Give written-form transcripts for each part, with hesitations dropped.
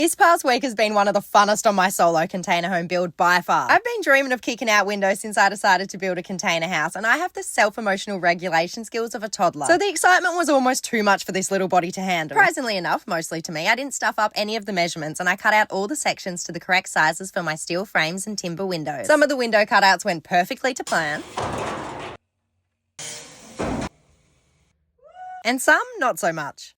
This past week has been one of the funnest on my solo container home build by far. I've been dreaming of kicking out windows since I decided to build a container house, and I have the self-emotional regulation skills of a toddler. So the excitement was almost too much for this little body to handle. Surprisingly enough, mostly to me, I didn't stuff up any of the measurements, and I cut out all the sections to the correct sizes for my steel frames and timber windows. Some of the window cutouts went perfectly to plan, and some not so much.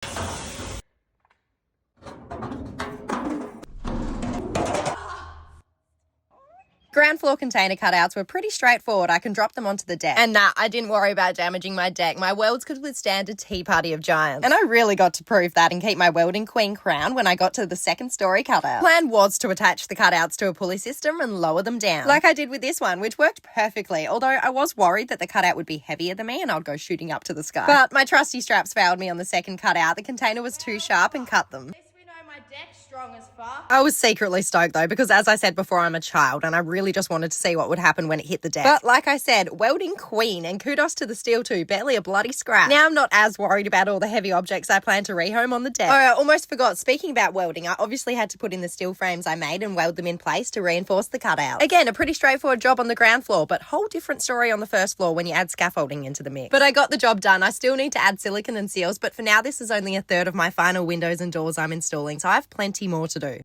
Ground floor container cutouts were pretty straightforward. I can drop them onto the deck. And nah, I didn't worry about damaging my deck. My welds could withstand a tea party of giants. And I really got to prove that and keep my welding queen crown when I got to the second story cutout. Plan was to attach the cutouts to a pulley system and lower them down, like I did with this one, which worked perfectly, although I was worried that the cutout would be heavier than me and I'd go shooting up to the sky. But my trusty straps failed me on the second cutout. The container was too sharp and cut them. My deck's strong as fuck. I was secretly stoked though, because as I said before, I'm a child and I really just wanted to see what would happen when it hit the deck. But like I said, welding queen, and kudos to the steel too, barely a bloody scratch. Now I'm not as worried about all the heavy objects I plan to rehome on the deck. Oh, I almost forgot, speaking about welding, I obviously had to put in the steel frames I made and weld them in place to reinforce the cutout. Again, a pretty straightforward job on the ground floor, but whole different story on the first floor when you add scaffolding into the mix. But I got the job done. I still need to add silicone and seals, but for now this is only a third of my final windows and doors I'm installing, so I have plenty more to do.